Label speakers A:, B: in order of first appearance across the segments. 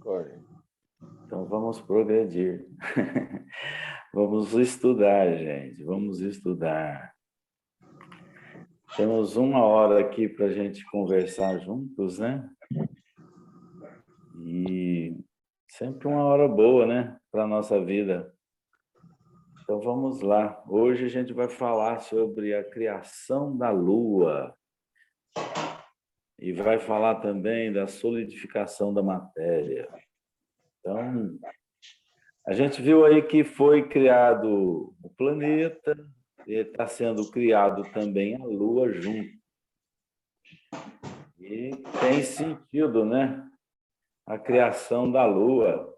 A: Correto.
B: Então vamos progredir. Vamos estudar, gente. Vamos estudar. Temos 1 hora aqui para a gente conversar juntos, né? E sempre 1 hora boa, né? Para a nossa vida. Então vamos lá. Hoje a gente vai falar sobre a criação da Lua. E vai falar também da solidificação da matéria. Então, a gente viu aí que foi criado o planeta, e está sendo criado também a Lua junto. E tem sentido, né? A criação da Lua.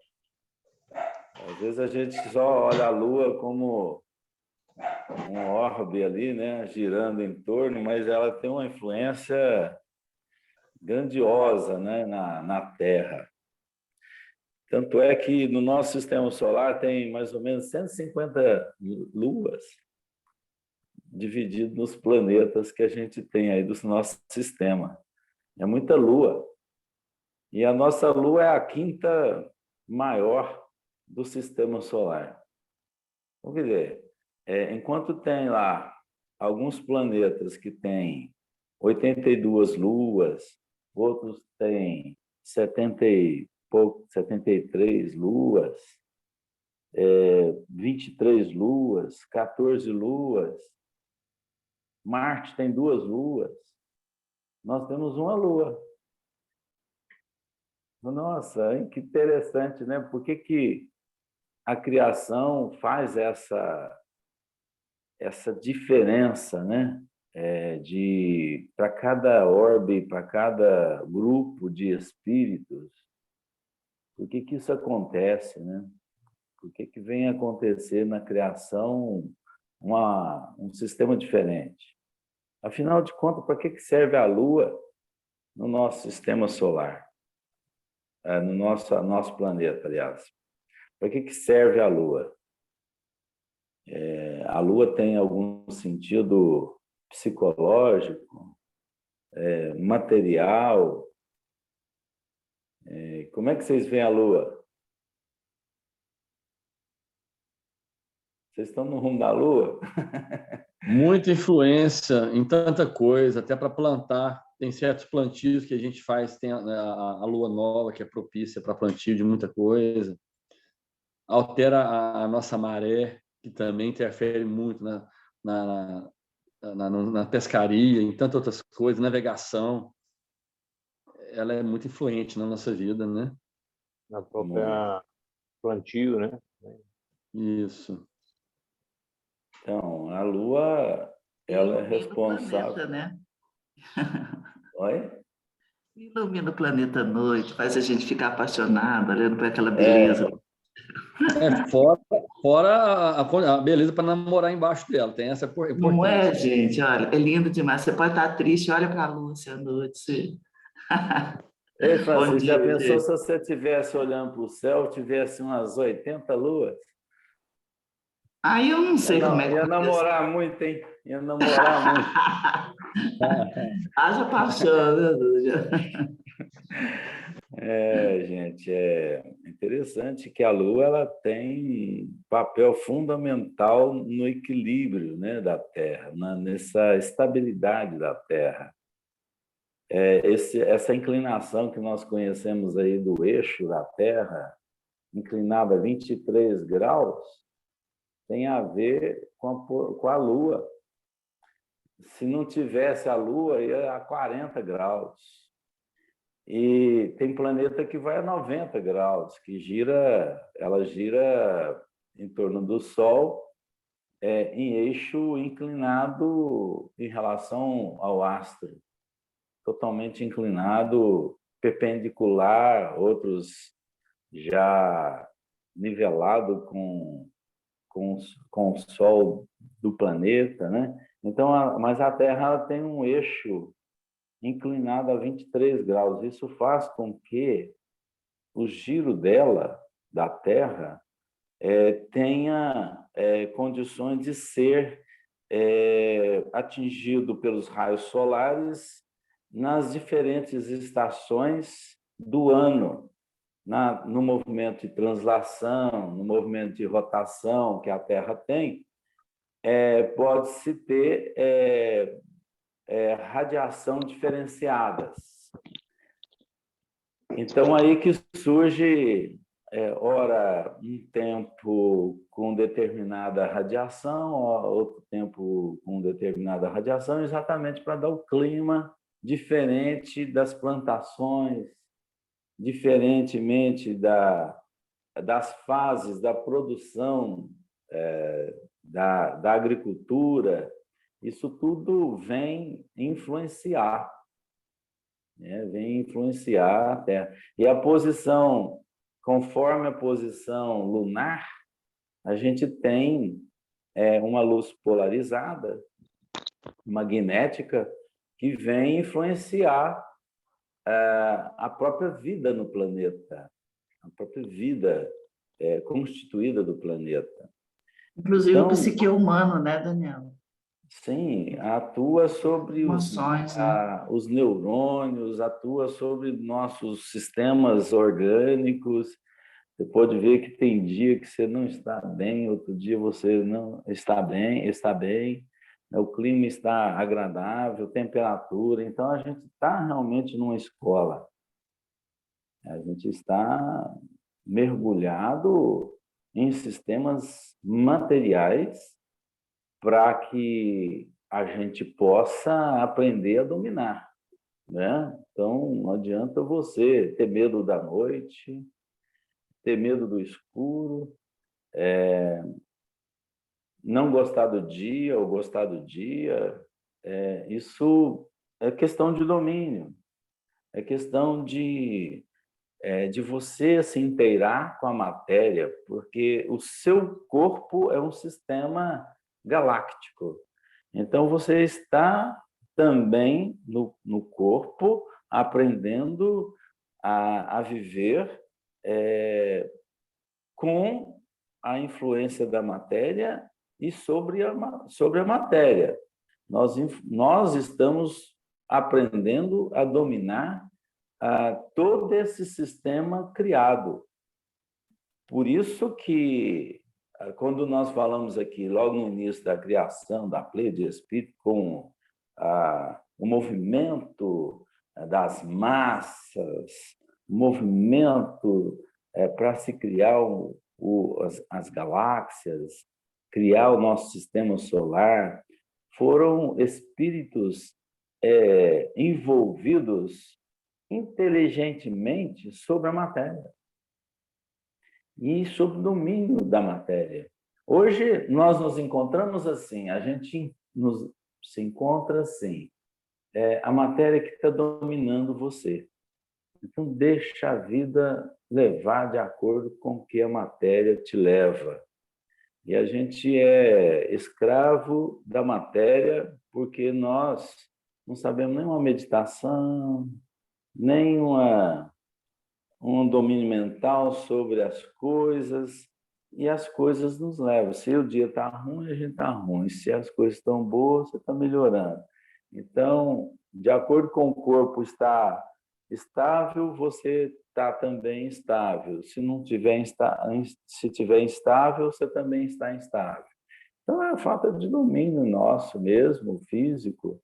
B: Às vezes a gente só olha a Lua como um orbe ali, né? Girando em torno, mas ela tem uma influência grandiosa, né? na Terra. Tanto é que no nosso sistema solar tem mais ou menos 150 luas, dividido nos planetas que a gente tem aí do nosso sistema. É muita lua. E a nossa lua é a quinta maior do sistema solar. Vamos ver. Enquanto tem lá alguns planetas que têm 82 luas, outros têm 73 luas, 23 luas, 14 luas. Marte tem 2 luas. Nós temos uma lua. Nossa, hein? Que interessante, né? Por que a criação faz essa diferença, né? Para cada orbe, para cada grupo de espíritos, por que isso acontece, né? Por que vem acontecer na criação um sistema diferente? Afinal de contas, para que serve a Lua no nosso sistema solar? No nosso planeta, aliás. Para que serve a Lua? A Lua tem algum sentido psicológico, material? Como é que vocês veem a Lua? Vocês estão no rumo da Lua?
C: Muita influência em tanta coisa, até para plantar. Tem certos plantios que a gente faz, tem a lua nova, que é propícia para plantio de muita coisa. Altera a nossa maré, que também interfere muito na pescaria, em tantas outras coisas, navegação. Ela é muito influente na nossa vida, né?
A: Na própria plantio, né?
C: Isso.
B: Então, a Lua, ela é responsável...
D: Planeta, né?
B: Oi?
D: Ilumina o planeta à noite, faz a gente ficar apaixonado, olhando para aquela beleza.
C: Fora a beleza para namorar embaixo dela, tem essa importância.
D: Não é, gente? Olha, é lindo demais. Você pode estar triste, olha para a Lúcia à noite.
B: Ei, Francisco,
D: dia,
B: já pensou
D: gente.
B: se você estivesse olhando para o céu, tivesse umas 80 luas?
D: Aí eu não sei como é que
B: Ia namorar muito, hein? Ia namorar muito.
D: Haja paixão, né, Lúcia?
B: Gente, é interessante que a Lua ela tem papel fundamental no equilíbrio, né, da Terra, nessa estabilidade da Terra. Essa inclinação que nós conhecemos aí do eixo da Terra, inclinada a 23 graus, tem a ver com a Lua. Se não tivesse a Lua, ia a 40 graus. E tem planeta que vai a 90 graus, que ela gira em torno do Sol, em eixo inclinado em relação ao astro, totalmente inclinado, perpendicular, outros já nivelado com o Sol do planeta, né? Então, mas a Terra ela tem um eixo inclinado a 23 graus. Isso faz com que o giro dela, da Terra, tenha condições de ser atingido pelos raios solares nas diferentes estações do ano. no movimento de translação, no movimento de rotação que a Terra tem, pode-se ter radiação diferenciadas. Então, aí que surge, ora, um tempo com determinada radiação, outro tempo com determinada radiação, exatamente para dar o clima diferente das plantações, diferentemente das fases da produção da agricultura. Isso tudo vem influenciar, né? Vem influenciar a Terra. E a posição, conforme a posição lunar, a gente tem uma luz polarizada, magnética, que vem influenciar a própria vida no planeta, a própria vida constituída do planeta.
D: Inclusive
B: Então,
D: o psique humano, né, Daniel?
B: sim, atua sobre
D: Emoções, né?
B: os neurônios, atua sobre nossos sistemas orgânicos. Você pode ver que tem dia que você não está bem, outro dia você não está bem, o clima está agradável, temperatura. Então, a gente está realmente numa escola. A gente está mergulhado em sistemas materiais para que a gente possa aprender a dominar, né? Então, não adianta você ter medo da noite, ter medo do escuro, não gostar do dia ou gostar do dia. Isso é questão de domínio, é questão de você se inteirar com a matéria, porque o seu corpo é um sistema galáctico. Então, você está também no corpo aprendendo a viver com a influência da matéria e sobre a matéria. Nós estamos aprendendo a dominar todo esse sistema criado. Por isso que, quando nós falamos aqui, logo no início da criação da Pleiade de Espírito, com o movimento das massas, o movimento para se criar as galáxias, criar o nosso sistema solar, foram espíritos envolvidos inteligentemente sobre a matéria e sobre o domínio da matéria. Hoje, nós nos encontramos assim, a gente se encontra assim, a matéria que está dominando você. Então, deixa a vida levar de acordo com o que a matéria te leva. E a gente é escravo da matéria porque nós não sabemos nem uma meditação, nem um domínio mental sobre as coisas, e as coisas nos levam. Se o dia está ruim, a gente está ruim. Se as coisas estão boas, você está melhorando. Então, de acordo com o corpo estar estável, você está também estável. Se não tiver se tiver instável, você também está instável. Então, é a falta de domínio nosso mesmo, físico.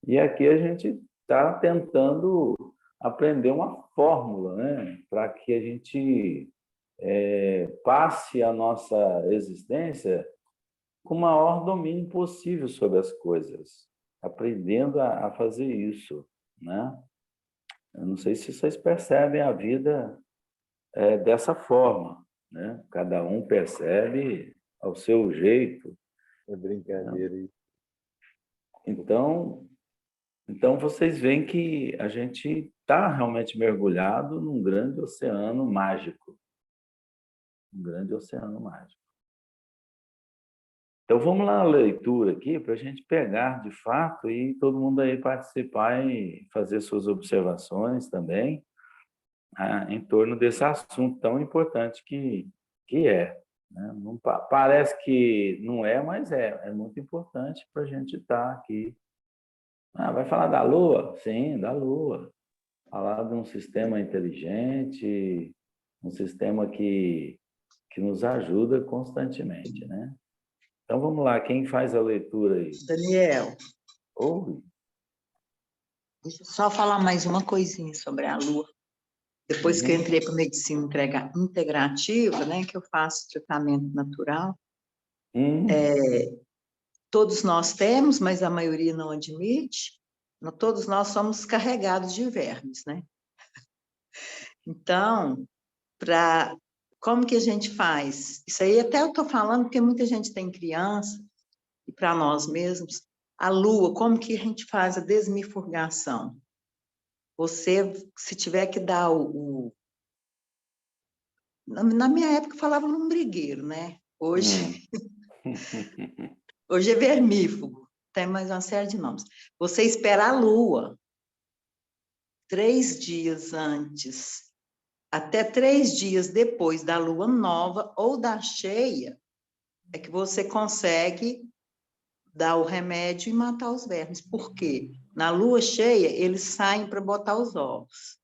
B: E aqui a gente está tentando aprender uma fórmula, né, para que a gente passe a nossa existência com o maior domínio possível sobre as coisas, aprendendo a fazer isso, né? Eu não sei se vocês percebem a vida dessa forma, né? Cada um percebe ao seu jeito.
A: É brincadeira isso.
B: Então, vocês veem que a gente está realmente mergulhado num grande oceano mágico. Um grande oceano mágico. Então, vamos lá na leitura aqui para a gente pegar de fato e todo mundo aí participar e fazer suas observações também em torno desse assunto tão importante que é. Né? Não, parece que não é, mas é muito importante para a gente estar aqui. Vai falar da Lua? Sim, da Lua. Falar de um sistema inteligente, um sistema que nos ajuda constantemente, né? Então, vamos lá, quem faz a leitura aí?
E: Daniel,
B: Ouve.
E: deixa eu só falar mais uma coisinha sobre a Lua. Depois que eu entrei para medicina integrativa, né, que eu faço tratamento natural, todos nós temos, mas a maioria não admite, todos nós somos carregados de vermes, né? Então, como que a gente faz? Isso aí até eu estou falando porque muita gente tem criança, e para nós mesmos, a Lua, como que a gente faz a desmifurgação? Você, se tiver que dar na minha época falava lombrigueiro, né? Hoje é vermífugo, tem mais uma série de nomes. Você espera a Lua 3 dias antes, até 3 dias depois da Lua nova ou da cheia, é que você consegue dar o remédio e matar os vermes. Por quê? Na Lua cheia, eles saem para botar os ovos.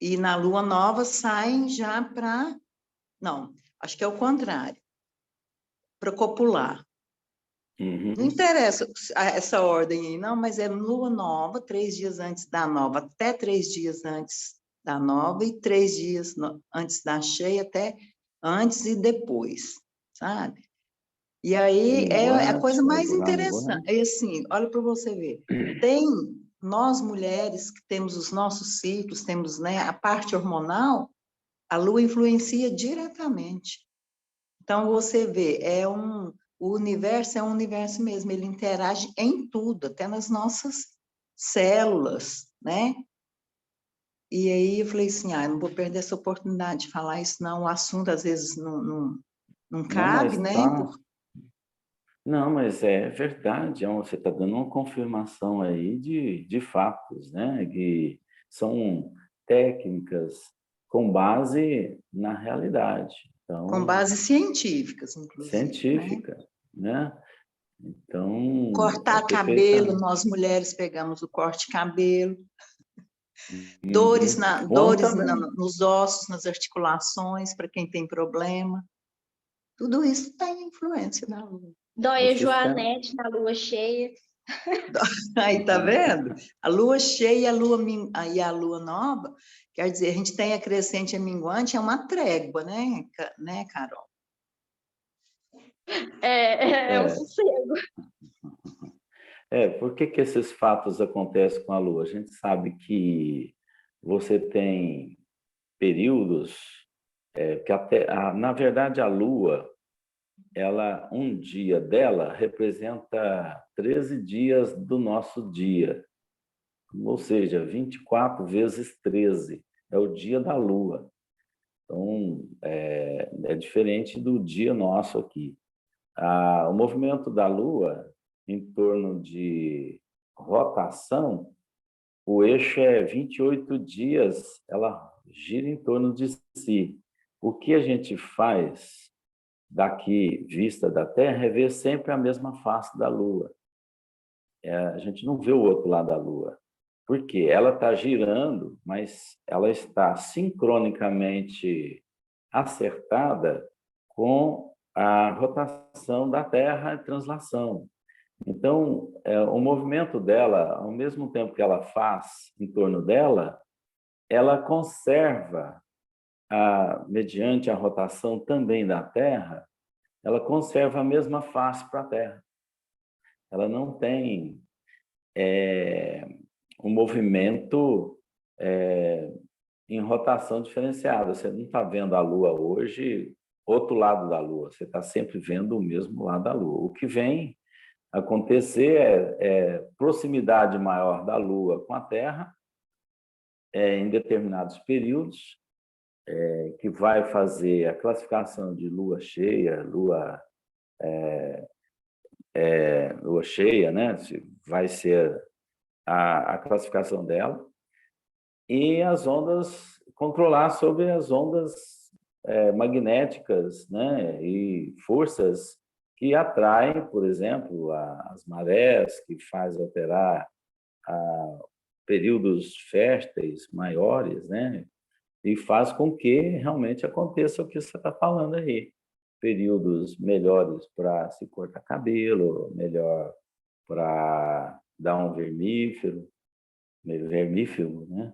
E: E na Lua nova saem já para... Não, acho que é o contrário. Para copular. Não interessa essa ordem aí, não, mas é Lua nova, 3 dias antes da nova, até 3 dias antes da nova, e 3 dias antes da cheia, até antes e depois, sabe? E aí é a coisa mais interessante. É assim, olha para você ver. Nós mulheres que temos os nossos ciclos, temos, né, a parte hormonal, a Lua influencia diretamente. Então, você vê, o universo é um universo mesmo, ele interage em tudo, até nas nossas células, né? E aí eu falei assim, não vou perder essa oportunidade de falar isso, não, o assunto às vezes não cabe, né?
B: Não, mas é verdade, você está dando uma confirmação aí de fatos, né? Que são técnicas com base na realidade. Então,
E: com bases científicas, inclusive.
B: Científica, né? Então...
E: Cortar cabelo, nós mulheres pegamos o corte de cabelo. Dores nos ossos, nas articulações, para quem tem problema. Tudo isso tem influência da Lua.
F: Dói Joanete na Lua cheia.
E: Aí, tá vendo? A Lua cheia e a Lua nova, quer dizer, a gente tem a crescente e a minguante, é uma trégua, né, Carol?
F: É um sossego.
B: Por que esses fatos acontecem com a Lua? A gente sabe que você tem períodos que na verdade a Lua, um dia dela representa 13 dias do nosso dia, ou seja, 24 vezes 13 é o dia da Lua. Então, é diferente do dia nosso aqui. O movimento da Lua, em torno de rotação, o eixo é 28 dias, ela gira em torno de si. O que a gente faz daqui, vista da Terra, é ver sempre a mesma face da Lua. A gente não vê o outro lado da Lua. Por quê? Ela está girando, mas ela está sincronicamente acertada com a rotação da Terra e translação. Então, o movimento dela, ao mesmo tempo que ela faz em torno dela, ela conserva, mediante a rotação também da Terra, ela conserva a mesma face para a Terra. Ela não tem um movimento em rotação diferenciada. Você não está vendo a Lua hoje, outro lado da Lua. Você está sempre vendo o mesmo lado da Lua. O que vem acontecer é proximidade maior da Lua com a Terra em determinados períodos, que vai fazer a classificação de Lua cheia, Lua cheia, né? Vai ser a classificação dela, e as ondas, controlar sobre as ondas magnéticas, né? E forças que atraem, por exemplo, as marés, que faz alterar períodos férteis maiores, né? E faz com que realmente aconteça o que você está falando aí. Períodos melhores para se cortar cabelo, melhor para dar um vermífugo, né?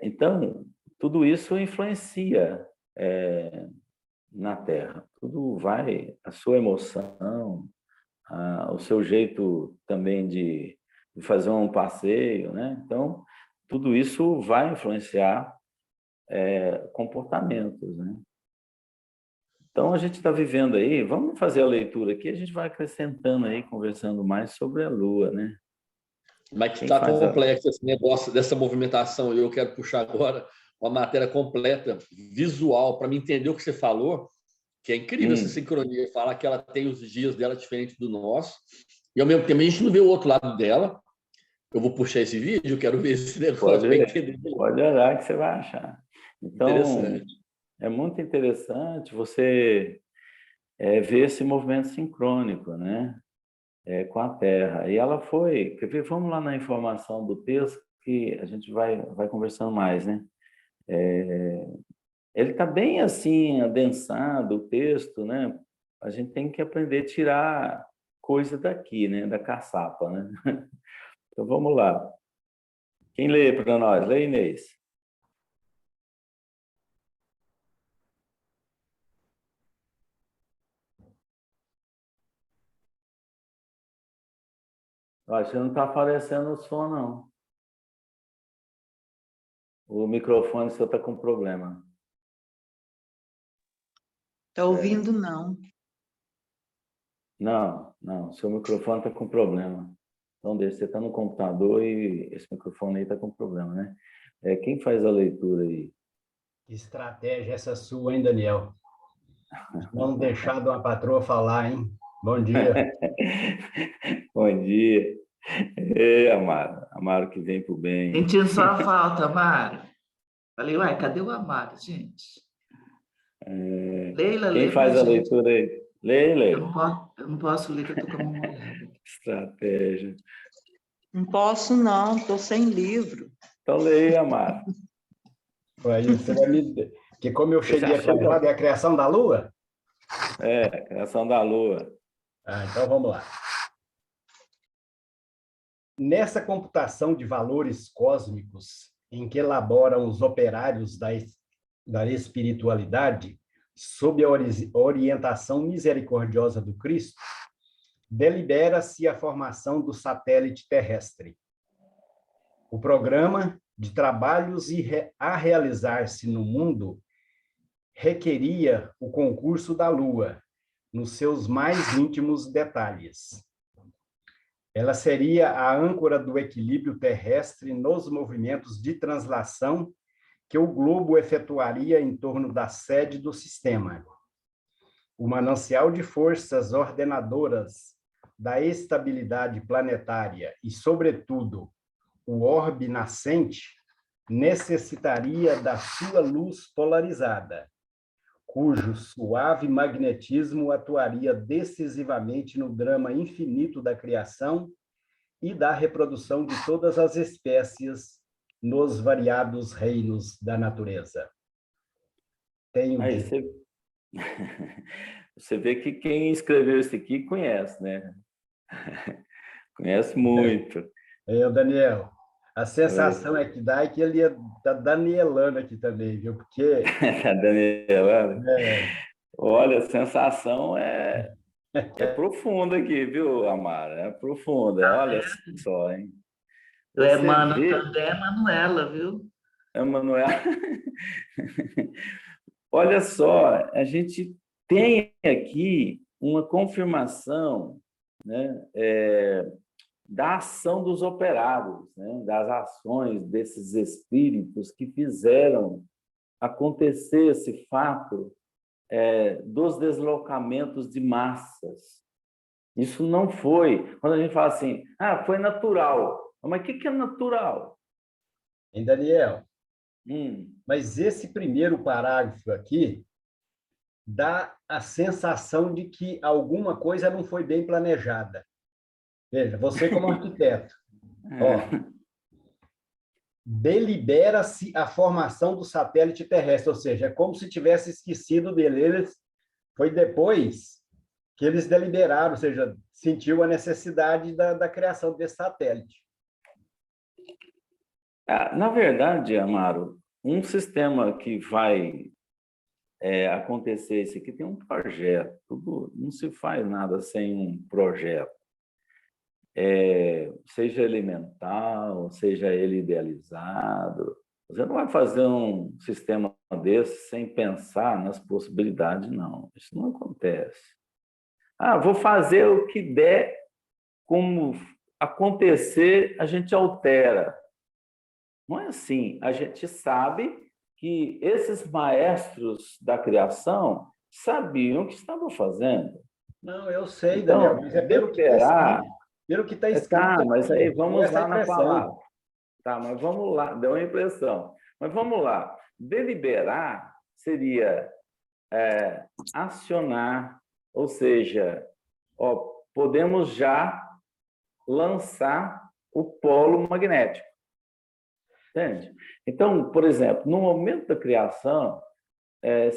B: Então, tudo isso influencia na Terra. Tudo vai, a sua emoção, o seu jeito também de fazer um passeio, né? Então, tudo isso vai influenciar comportamentos, né? Então, a gente está vivendo aí, vamos fazer a leitura aqui, a gente vai acrescentando aí, conversando mais sobre a Lua, né?
C: Mas está complexo esse negócio dessa movimentação. Eu quero puxar agora uma matéria completa, visual, para me entender o que você falou, que é incrível essa sincronia, falar que ela tem os dias dela diferentes do nosso, e ao mesmo tempo a gente não vê o outro lado dela. Eu vou puxar esse vídeo, eu quero ver esse negócio para entender.
B: Pode olhar que você vai achar. Então, é muito interessante você ver esse movimento sincrônico, né? Com a Terra. E ela foi... Quer ver? Vamos lá na informação do texto, que a gente vai conversando mais, né? Ele está bem assim, adensado, o texto, né? A gente tem que aprender a tirar coisa daqui, né? Da caçapa, né? Então, vamos lá. Quem lê para nós? Lê, Inês. Acho que não está aparecendo o som, não. O microfone seu está com problema.
E: Está ouvindo, não.
B: Não. Seu microfone está com problema. Então, você está no computador e esse microfone aí está com problema, né? Quem faz a leitura aí?
G: Que estratégia essa sua, hein, Daniel? Não deixar de uma patroa falar, hein? Bom dia.
B: Bom dia. Amaro. Amaro que vem pro bem.
D: Sentindo só falta, Amaro. Falei, uai, cadê o Amaro, gente? Leila,
B: quem faz a leitura aí? Leila.
D: Eu não posso ler, que eu estou com a mão molhada.
B: Estratégia.
E: Não posso, não. Estou sem livro.
B: Então, leia, Amaro.
G: Você vai me... Porque como eu cheguei atrasado, é a criação da Lua?
B: A criação da Lua.
G: Então vamos lá. Nessa computação de valores cósmicos em que elaboram os operários da espiritualidade, sob a orientação misericordiosa do Cristo, delibera-se a formação do satélite terrestre. O programa de trabalhos a realizar-se no mundo requeria o concurso da Lua, nos seus mais íntimos detalhes. Ela seria a âncora do equilíbrio terrestre nos movimentos de translação que o globo efetuaria em torno da sede do sistema. O manancial de forças ordenadoras da estabilidade planetária e, sobretudo, o orbe nascente necessitaria da sua luz polarizada, cujo suave magnetismo atuaria decisivamente no drama infinito da criação e da reprodução de todas as espécies nos variados reinos da natureza.
B: Aí você vê que quem escreveu isso aqui conhece, né? Conhece muito.
G: Daniel, a sensação é que ele está danielando aqui também, viu? Porque...
B: Está danielando? Olha, a sensação é profunda aqui, viu, Amara? É profunda. Olha só, hein?
D: O Emmanuel também é Manuela, viu?
B: Manuela. Olha só, a gente tem aqui uma confirmação, né, da ação dos operários, né, das ações desses espíritos que fizeram acontecer esse fato dos deslocamentos de massas. Isso não foi... Quando a gente fala assim, foi natural. Mas o que é natural?
G: Hein, Daniel? Mas esse primeiro parágrafo aqui dá a sensação de que alguma coisa não foi bem planejada. Veja, você como arquiteto, delibera-se a formação do satélite terrestre, ou seja, é como se tivesse esquecido dele. Foi depois que eles deliberaram, ou seja, sentiu a necessidade da criação desse satélite.
B: Na verdade, Amaro, um sistema que vai acontecer, esse aqui tem um projeto, não se faz nada sem um projeto. Seja elemental, seja ele idealizado. Você não vai fazer um sistema desse sem pensar nas possibilidades, não. Isso não acontece. Vou fazer o que der, como acontecer, a gente altera. Não é assim. A gente sabe que esses maestros da criação sabiam o que estavam fazendo.
G: Não, eu sei,
B: Então,
G: Daniel, mas é pelo que está escrito. Pelo que está escrito.
B: Mas aí vamos
G: essa
B: lá na
G: impressão.
B: palavra. Mas vamos lá, deu uma impressão. Mas vamos lá. Deliberar seria acionar, ou seja, podemos já lançar o polo magnético. Entende? Então, por exemplo, no momento da criação,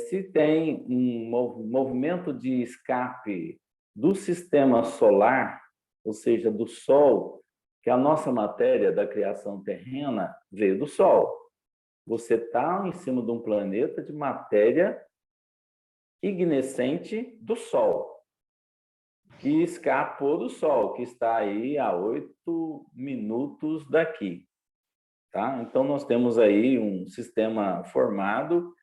B: se tem um movimento de escape do sistema solar, ou seja, do Sol, que a nossa matéria da criação terrena veio do Sol. Você está em cima de um planeta de matéria ignescente do Sol, que escapou do Sol, que está aí a 8 minutos daqui. Tá? Então, nós temos aí um sistema formado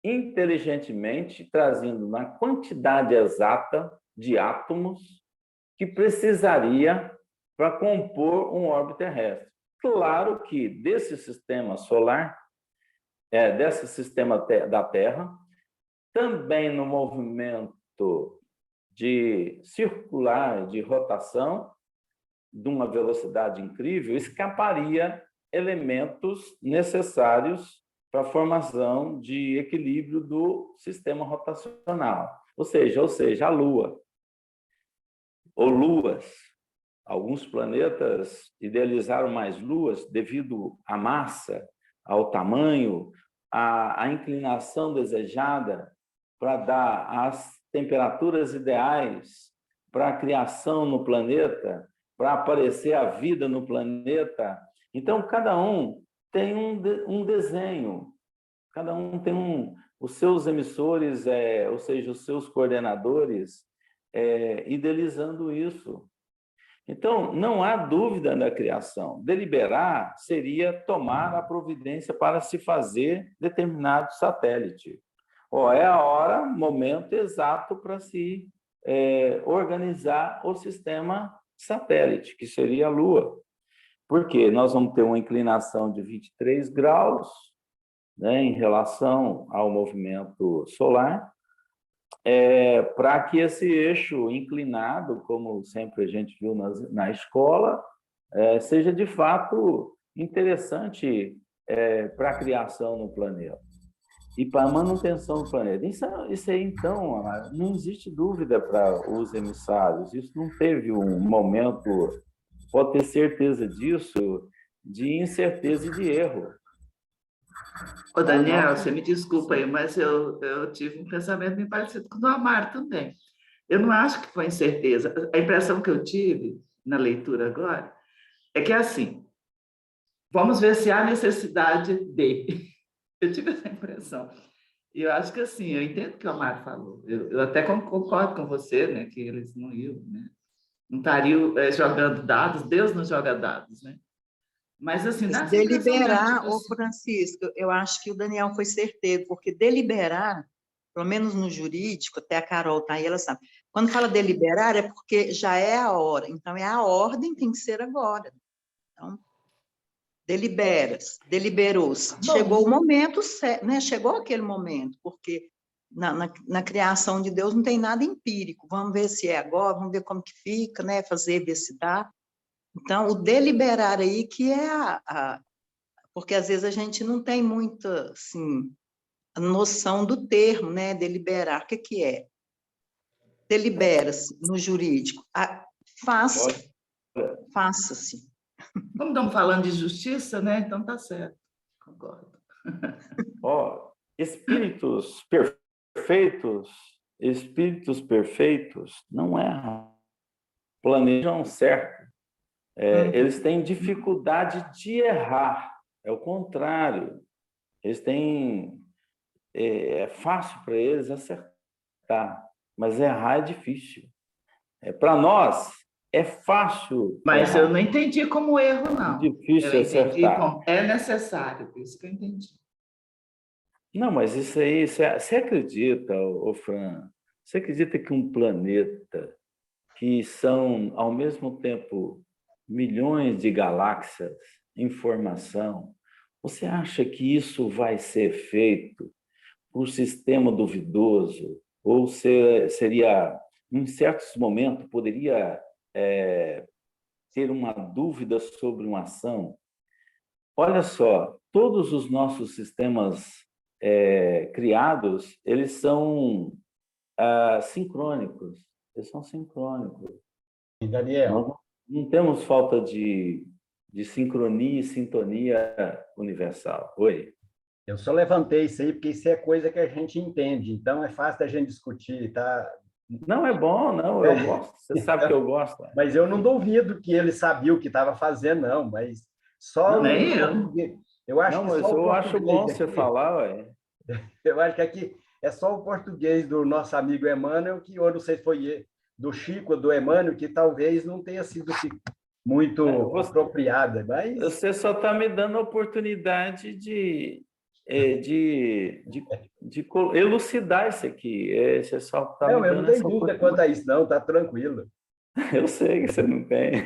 B: inteligentemente, trazendo na quantidade exata de átomos que precisaria para compor um orbe terrestre. Claro que desse sistema solar, desse sistema da Terra, também no movimento de circular, de rotação, de uma velocidade incrível, escaparia elementos necessários para a formação de equilíbrio do sistema rotacional. Ou seja, a Lua, ou luas. Alguns planetas idealizaram mais luas devido à massa, ao tamanho, à inclinação desejada para dar as temperaturas ideais para a criação no planeta, para aparecer a vida no planeta. Então, cada um tem um desenho, cada um tem os seus emissores, ou seja, os seus coordenadores, idealizando isso. Então, não há dúvida na criação. Deliberar seria tomar a providência para se fazer determinado satélite. É a hora, momento exato para se organizar o sistema satélite, que seria a Lua. Porque nós vamos ter uma inclinação de 23 graus, né, em relação ao movimento solar, para que esse eixo inclinado, como sempre a gente viu na escola, seja de fato interessante para a criação no planeta e para a manutenção do planeta. Isso aí, então, não existe dúvida para os emissários. Isso não teve um momento, pode ter certeza disso, de incerteza e de erro.
D: Ô, Daniel, você me desculpa aí, mas eu tive um pensamento bem parecido com o do Amaro também. Eu não acho que foi incerteza. A impressão que eu tive na leitura agora é que é assim, vamos ver se há necessidade de. Eu tive essa impressão. E eu acho que, assim, eu entendo o que o Amaro falou. Eu até concordo com você, né, que eles não iam, né? Não estariam jogando dados, Deus não joga dados, né? Mas, assim,
E: deliberar, Francisco, eu acho que o Daniel foi certeiro, porque deliberar, pelo menos no jurídico, até a Carol está aí, ela sabe, quando fala deliberar é porque já é a hora, então a ordem tem que ser agora. Então, deliberou-se. Chegou o momento, né? Chegou aquele momento, porque na criação de Deus não tem nada empírico, vamos ver se é agora, vamos ver como que fica, né? Ver se dá. Então, o deliberar aí que é porque às vezes a gente não tem muita, assim, a noção do termo, né? Deliberar, o que é? Delibera-se no jurídico. Faça-se.
D: Como estamos falando de justiça, né? Então tá certo. Concordo.
B: Espíritos perfeitos não erram, planejam certo. Eles têm dificuldade de errar, é o contrário. Eles têm... É fácil para eles acertar, mas errar é difícil. Para nós, é fácil.
D: Mas eu não entendi como erro, não.
B: Difícil
D: Eu entendi
B: acertar.
D: como é necessário, por isso que eu entendi.
B: Não, mas isso aí, você acredita, Fran, você acredita que um planeta, que são, ao mesmo tempo, milhões de galáxias em formação, você acha que isso vai ser feito por sistema duvidoso? Ou seria, em certos momentos, poderia ter uma dúvida sobre uma ação? Olha só, todos os nossos sistemas criados, eles são sincrônicos. Eles são sincrônicos.
G: E Daniel,
B: Nós não temos falta de sincronia e sintonia universal. Oi?
G: eu só levantei isso aí porque isso é coisa que a gente entende, então é fácil da gente discutir, tá?
B: Não, é bom, não, eu gosto. Você sabe que eu gosto.
G: Mas eu não duvido que ele sabia o que estava fazendo, não, mas só
D: Não, nem
G: o
D: eu.
G: português. Eu acho
B: Não,
G: que
B: mas
G: só o
B: eu acho bom
G: português
B: você
G: aqui,
B: falar, ué.
G: eu acho que aqui é só o português do nosso amigo Emmanuel, que eu não sei se foi do Chico ou do Emmanuel, que talvez não tenha sido muito apropriada, mas...
B: Você só está me dando a oportunidade de elucidar isso aqui. Você só está me
G: Não, eu não
B: dando
G: tenho
B: essa
G: dúvida
B: oportunidade.
G: quanto a isso, não, tá tranquilo.
B: Eu sei que você não tem.
D: A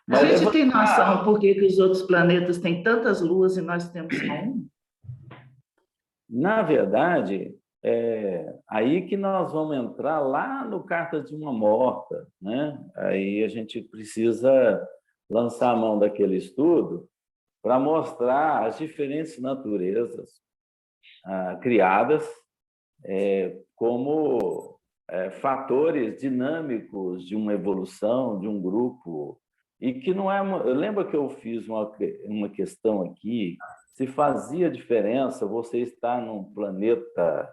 B: Mas
D: gente tem noção por que os outros planetas têm tantas luas e nós temos só uma?
B: na verdade, aí que nós vamos entrar lá no Carta de uma Morta, né? Aí a gente precisa lançar a mão daquele estudo para mostrar as diferentes naturezas criadas como fatores dinâmicos de uma evolução, de um grupo, e que não é... Lembra que eu fiz uma questão aqui, se fazia diferença você estar num planeta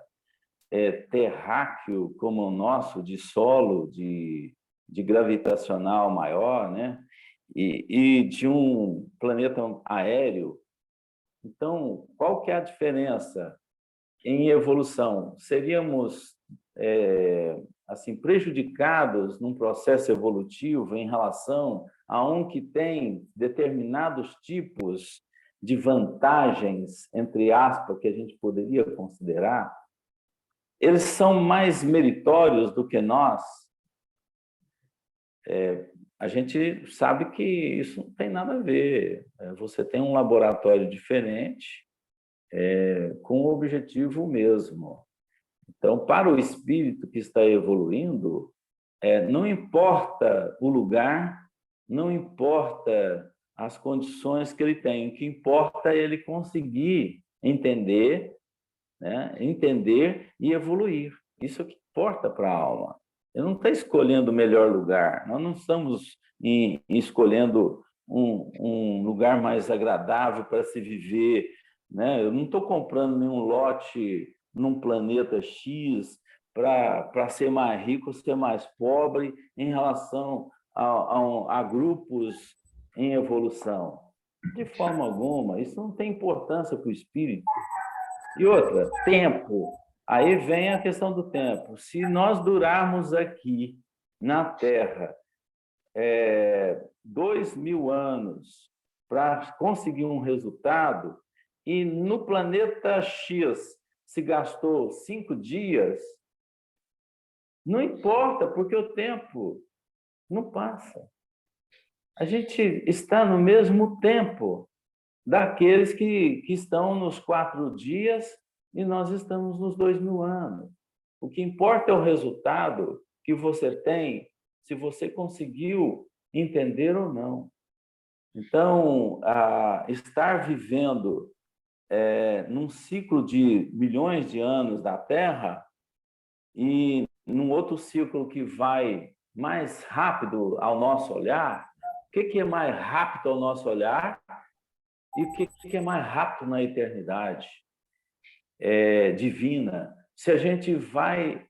B: terráqueo como o nosso, de solo, de gravitacional maior, né? E de um planeta aéreo. Então, qual que é a diferença em evolução? Seríamos assim prejudicados num processo evolutivo em relação a um que tem determinados tipos de vantagens, entre aspas, que a gente poderia considerar? Eles são mais meritórios do que nós? A gente sabe que isso não tem nada a ver. Você tem um laboratório diferente, com o objetivo mesmo. Então, para o espírito que está evoluindo, não importa o lugar, não importa as condições que ele tem, o que importa é ele conseguir entender, né? Entender e evoluir. Isso é o que importa para a alma. Ele não está escolhendo o melhor lugar, nós não estamos escolhendo um lugar mais agradável para se viver, né? Eu não estou comprando nenhum lote num planeta X para ser mais rico, ser mais pobre em relação a grupos em evolução. De forma alguma, isso não tem importância para o espírito. E outra, tempo. Aí vem a questão do tempo. Se nós durarmos aqui na Terra 2.000 anos para conseguir um resultado, e no planeta X se gastou 5 dias, não importa, porque o tempo não passa. A gente está no mesmo tempo daqueles que estão nos 4 dias e nós estamos nos 2.000 anos. O que importa é o resultado que você tem, se você conseguiu entender ou não. Então, estar vivendo num ciclo de milhões de anos da Terra e num outro ciclo que vai mais rápido ao nosso olhar, que é mais rápido ao nosso olhar e o que é mais rápido na eternidade divina, se a gente vai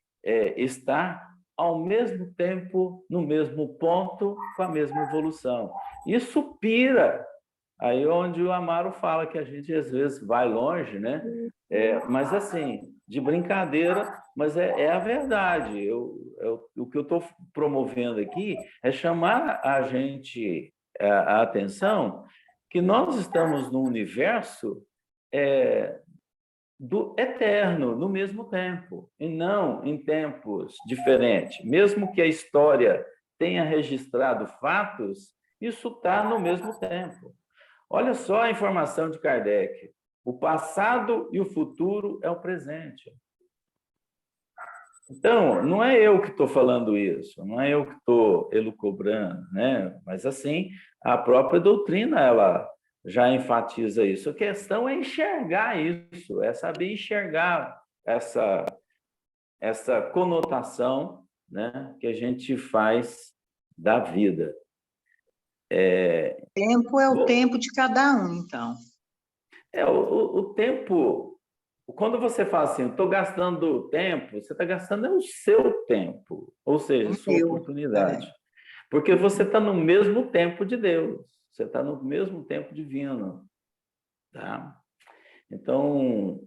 B: estar ao mesmo tempo, no mesmo ponto, com a mesma evolução. Isso pira. Aí onde o Amaro fala que a gente às vezes vai longe, né? Mas assim, de brincadeira, mas é a verdade. O que eu estou promovendo aqui é chamar a gente a atenção que nós estamos num universo do eterno, no mesmo tempo, e não em tempos diferentes. Mesmo que a história tenha registrado fatos, isso está no mesmo tempo. Olha só a informação de Kardec. O passado e o futuro é o presente. Então, não é eu que estou falando isso, não é eu que estou elucubrando, né? Mas, assim, a própria doutrina, ela já enfatiza isso. A questão é enxergar isso, é saber enxergar essa conotação, né, que a gente faz da vida.
E: Tempo é o tempo de cada um, então.
B: O tempo, quando você fala assim, estou gastando tempo, você está gastando o seu tempo, ou seja, sua oportunidade. Porque você está no mesmo tempo de Deus, você está no mesmo tempo divino. Tá? Então,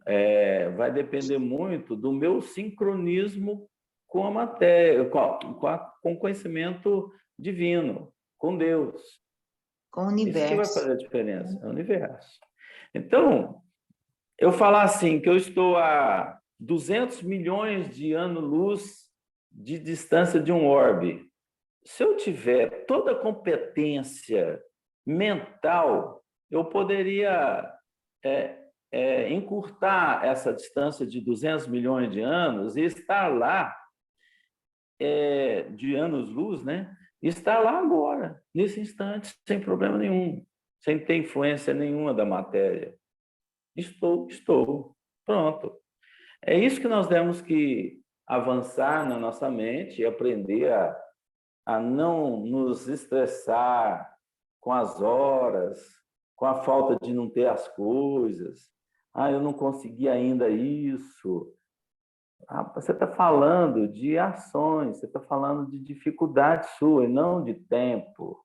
B: vai depender muito do meu sincronismo com a matéria, com o conhecimento divino, com Deus.
E: Com o universo.
B: Isso que vai fazer a diferença, é o universo. Então, eu falar assim, que eu estou a 200 milhões de anos-luz de distância de um orbe. Se eu tiver toda a competência mental, eu poderia encurtar essa distância de 200 milhões de anos e estar lá, de anos-luz, né? E estar lá agora, nesse instante, sem problema nenhum, sem ter influência nenhuma da matéria. Estou. Pronto. É isso que nós temos que avançar na nossa mente e aprender a não nos estressar com as horas, com a falta de não ter as coisas. Eu não consegui ainda isso. Você está falando de ações, você está falando de dificuldade sua e não de tempo.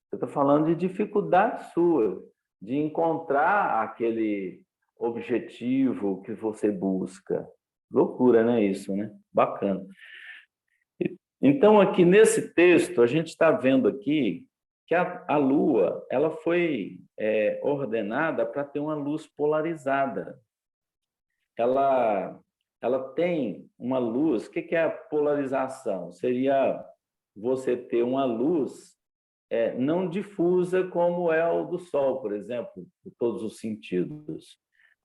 B: Você está falando de dificuldade sua, de encontrar aquele objetivo que você busca. Loucura, né? Isso, né? Bacana. Então, aqui nesse texto, a gente está vendo aqui que a Lua ela foi ordenada para ter uma luz polarizada. Ela tem uma luz. O que é a polarização? Seria você ter uma luz não difusa como é o do Sol, por exemplo, em todos os sentidos.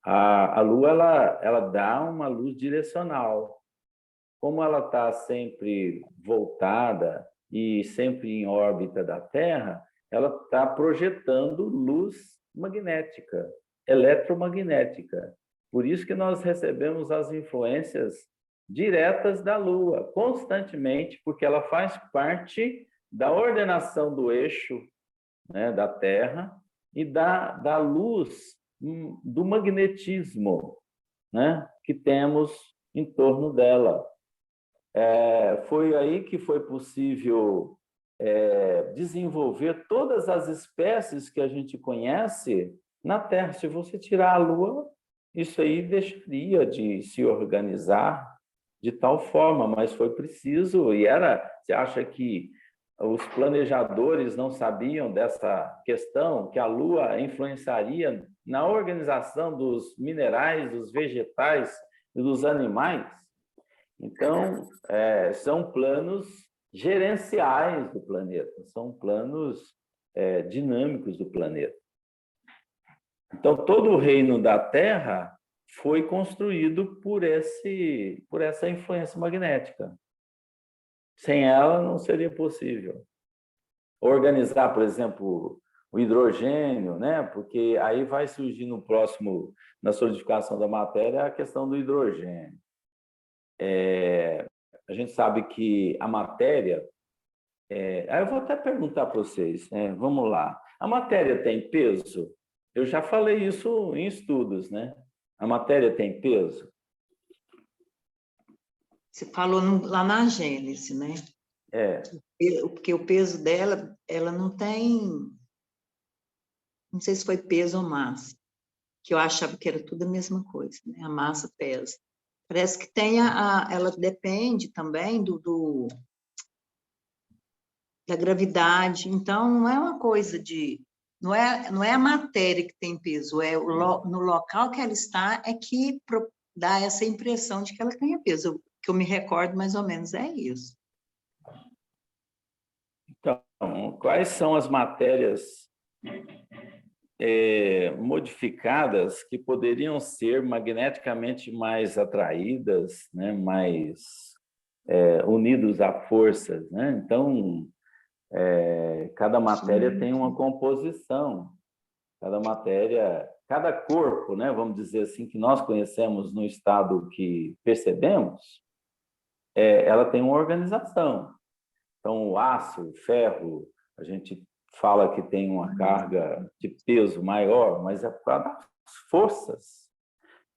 B: A Lua ela dá uma luz direcional. Como ela está sempre voltada e sempre em órbita da Terra, ela está projetando luz magnética, eletromagnética. Por isso que nós recebemos as influências diretas da Lua, constantemente, porque ela faz parte da ordenação do eixo, né, da Terra e da luz do magnetismo, né, que temos em torno dela. Foi aí que foi possível desenvolver todas as espécies que a gente conhece na Terra. Se você tirar a Lua, isso aí deixaria de se organizar de tal forma, mas foi preciso, você acha que os planejadores não sabiam dessa questão, que a Lua influenciaria na organização dos minerais, dos vegetais e dos animais? Então, são planos gerenciais do planeta, são planos dinâmicos do planeta. Então, todo o reino da Terra foi construído por essa influência magnética. Sem ela, não seria possível. Organizar, por exemplo, o hidrogênio, né? Porque aí vai surgir na solidificação da matéria, a questão do hidrogênio. A gente sabe que a matéria Aí eu vou até perguntar para vocês, né? Vamos lá. A matéria tem peso? Eu já falei isso em estudos, né? A matéria tem peso?
E: Você falou lá na Gênese, né? Porque o peso dela, ela não tem, não sei se foi peso ou massa, que eu achava que era tudo a mesma coisa, né? A massa pesa. Parece que tem ela depende também da gravidade, então não é uma coisa de, não é a matéria que tem peso, no local que ela está é que dá essa impressão de que ela tem peso. O que eu me recordo mais ou menos é isso.
B: Então, quais são as matérias modificadas que poderiam ser magneticamente mais atraídas, né? Mais unidos a forças, né? Então, cada matéria tem uma composição, cada corpo, né? Vamos dizer assim, que nós conhecemos no estado que percebemos, ela tem uma organização. Então, o aço, o ferro, a gente fala que tem uma carga de peso maior, mas é por causa das forças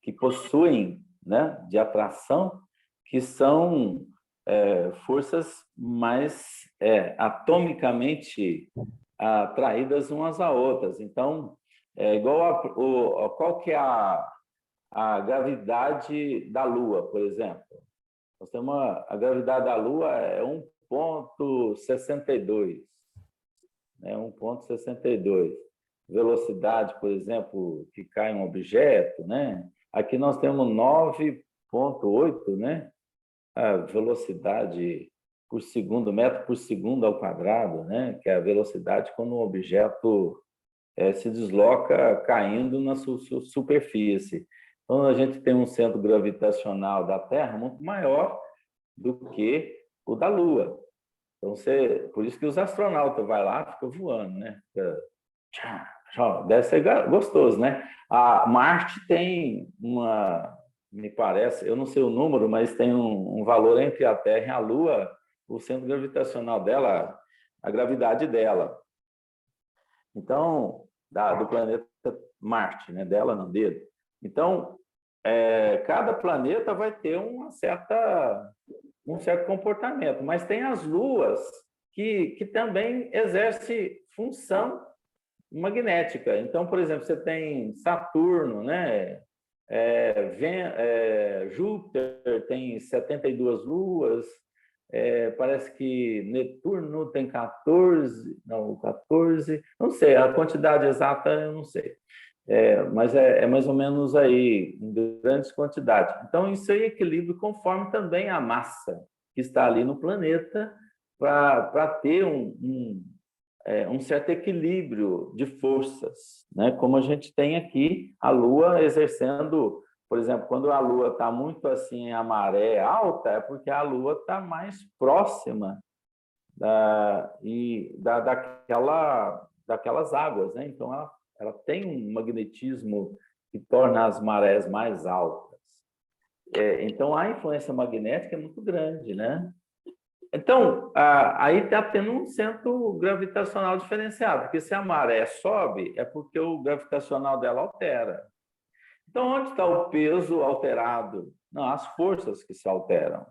B: que possuem, né, de atração, que são forças mais atomicamente atraídas umas a outras. Então, igual qual que é a gravidade da Lua, por exemplo? Nós temos a gravidade da Lua é 1,62, né? 1,62. Velocidade, por exemplo, que cai um objeto, né? Aqui nós temos 9,8, né? A velocidade por segundo, metro por segundo ao quadrado, né? Que é a velocidade quando um objeto se desloca caindo na superfície. Então, a gente tem um centro gravitacional da Terra muito maior do que o da Lua. Então, por isso que os astronautas vão lá e ficam voando, né? Deve ser gostoso, né? A Marte tem me parece, eu não sei o número, mas tem um valor entre a Terra e a Lua, o centro gravitacional dela, a gravidade dela. Então, do planeta Marte, né? Dela não dele. Então, cada planeta vai ter um certo comportamento, mas tem as luas que também exercem função magnética. Então, por exemplo, você tem Saturno, né? Júpiter tem 72 luas, parece que Netuno tem 14, não sei, a quantidade exata eu não sei. Mas é mais ou menos aí, em grandes quantidades. Então, isso aí equilibra conforme também a massa que está ali no planeta, para ter um certo equilíbrio de forças, né? Como a gente tem aqui a Lua exercendo, por exemplo, quando a Lua está muito assim, a maré alta, é porque a Lua está mais próxima daquelas águas, né? Então, ela tem um magnetismo que torna as marés mais altas. Então, a influência magnética é muito grande, né? Então, aí está tendo um centro gravitacional diferenciado, porque se a maré sobe, é porque o gravitacional dela altera. Então, onde está o peso alterado? Não, as forças que se alteram.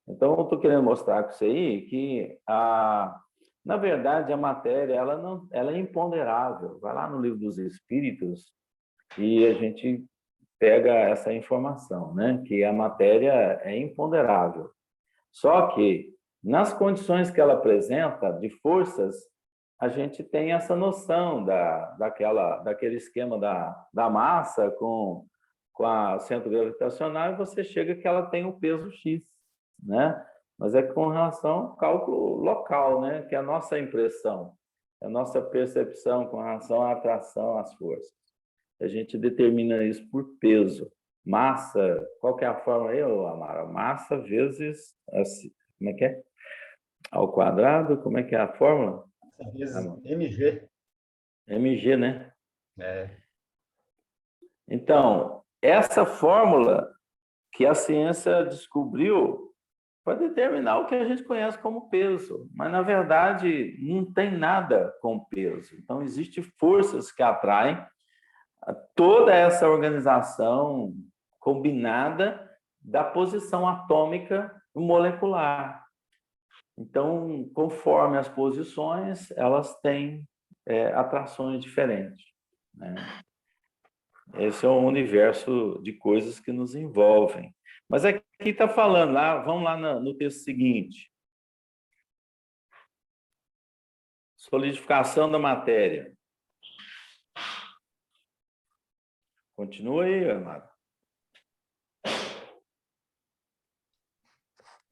B: Então, eu estou querendo mostrar com isso aí que, na verdade, a matéria ela é imponderável. Vai lá no Livro dos Espíritos e a gente pega essa informação, né? Que a matéria é imponderável. Só que, nas condições que ela apresenta, de forças, a gente tem essa noção daquele esquema da massa com o centro gravitacional, e você chega que ela tem o peso X, né? Mas é com relação ao cálculo local, né? Que é a nossa impressão, a nossa percepção com relação à atração às forças. A gente determina isso por peso. Massa, qual que é a fórmula aí, Amara? Massa vezes, como é que é? Ao quadrado, como é que é a fórmula?
G: Vezes mg.
B: mg, né? Então, essa fórmula que a ciência descobriu para determinar o que a gente conhece como peso, mas na verdade não tem nada com peso. Então existem forças que atraem toda essa organização combinada da posição atômica molecular. Então, conforme as posições, elas têm atrações diferentes, né? Esse é um universo de coisas que nos envolvem. Mas aqui está falando, vamos lá no texto seguinte. Solidificação da matéria. Continua aí, Amado.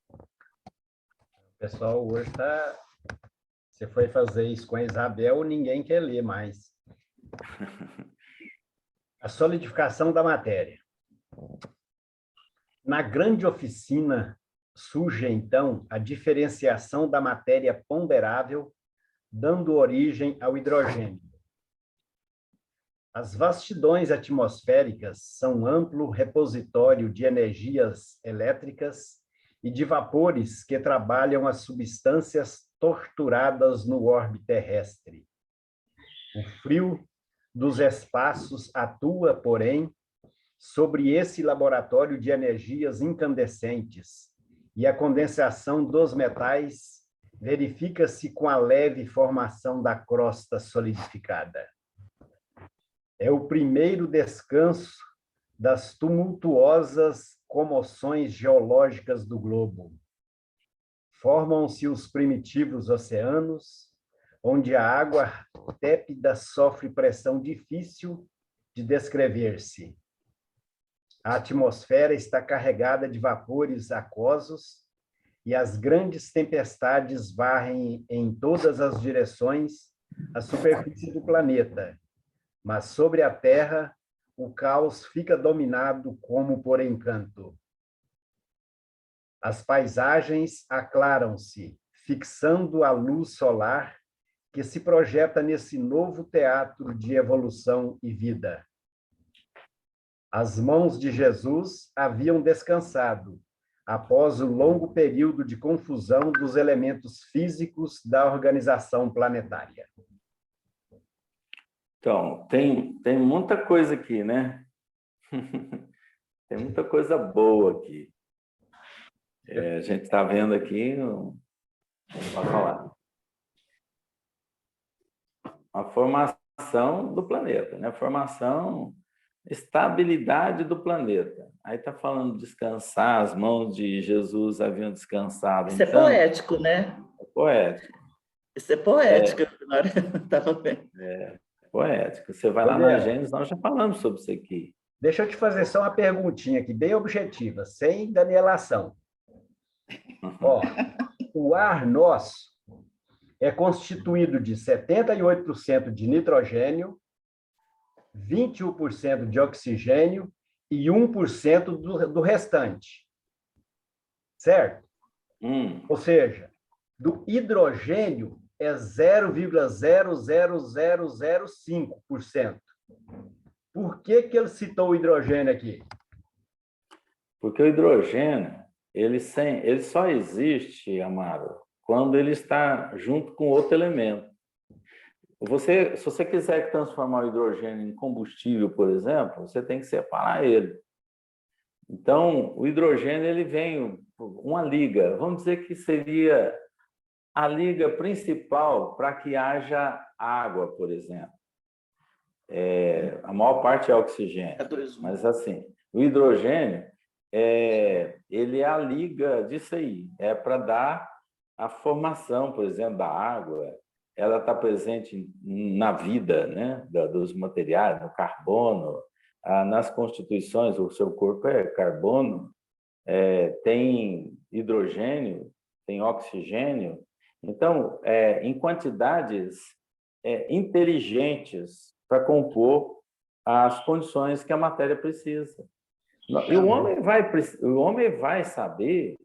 G: O pessoal hoje está... Você foi fazer isso com a Isabel, ninguém quer ler mais. A solidificação da matéria. Na grande oficina surge, então, a diferenciação da matéria ponderável, dando origem ao hidrogênio. As vastidões atmosféricas são amplo repositório de energias elétricas e de vapores que trabalham as substâncias torturadas no orbe terrestre. O frio dos espaços atua, porém, sobre esse laboratório de energias incandescentes, e a condensação dos metais verifica-se com a leve formação da crosta solidificada. É o primeiro descanso das tumultuosas comoções geológicas do globo. Formam-se os primitivos oceanos, onde a água tépida sofre pressão difícil de descrever-se. A atmosfera está carregada de vapores aquosos e as grandes tempestades varrem em todas as direções a superfície do planeta, mas sobre a Terra o caos fica dominado como por encanto. As paisagens aclaram-se, fixando a luz solar que se projeta nesse novo teatro de evolução e vida. As mãos de Jesus haviam descansado, após o longo período de confusão dos elementos físicos da organização planetária.
B: Então, tem muita coisa aqui, né? Tem muita coisa boa aqui. A gente está vendo aqui, vou falar. A formação do planeta, né? Formação, estabilidade do planeta. Aí está falando descansar, as mãos de Jesus haviam descansado.
D: Isso então, é poético, né?
B: É poético.
D: Isso é poético, agora estava bem.
B: Poético. Você vai lá na Gênesis, nós já falamos sobre isso aqui.
G: Deixa eu te fazer só uma perguntinha aqui, bem objetiva, sem danielação. Ó, o ar nosso é constituído de 78% de nitrogênio, 21% de oxigênio e 1% do restante. Certo? Ou seja, do hidrogênio é 0,00005%. Por que ele citou o hidrogênio aqui?
B: Porque o hidrogênio, ele só existe, Amaro, quando ele está junto com outro elemento. Se você quiser transformar o hidrogênio em combustível, por exemplo, você tem que separar ele. Então, o hidrogênio ele vem uma liga, vamos dizer que seria a liga principal para que haja água, por exemplo. A maior parte é oxigênio, mas assim, o hidrogênio ele é a liga disso aí, é para dar a formação, por exemplo, da água. Ela está presente na vida, né, dos materiais, no carbono, nas constituições, o seu corpo é carbono, tem hidrogênio, tem oxigênio. Então, em quantidades inteligentes para compor as condições que a matéria precisa. E o homem vai saber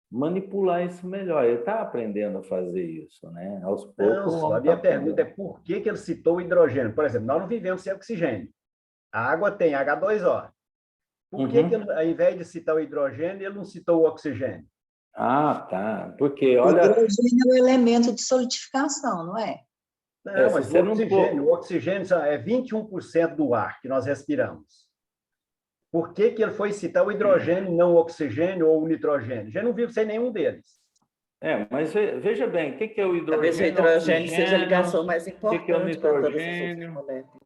B: manipular isso melhor. Ele está aprendendo a fazer isso, né? Aos poucos.
G: Não, a minha pergunta é por que ele citou o hidrogênio? Por exemplo, nós não vivemos sem oxigênio. A água tem H2O. Por que ele, ao invés de citar o hidrogênio, ele não citou o oxigênio?
B: Ah, tá. Porque,
E: O
B: olha,
E: hidrogênio é o elemento de solidificação, não é?
G: Não,
B: se
G: mas
B: você não
G: o oxigênio é 21% do ar que nós respiramos. Por que que ele foi citar o hidrogênio, não o oxigênio ou o nitrogênio? Já não vive sem nenhum deles.
B: Mas veja bem, o que é o
D: Talvez o
B: hidrogênio, o
D: hidrogênio seja a
B: oxigênio,
D: ligação mais
B: o que é o
D: importante para todas as outras
B: nitrogênio?
D: moléculas.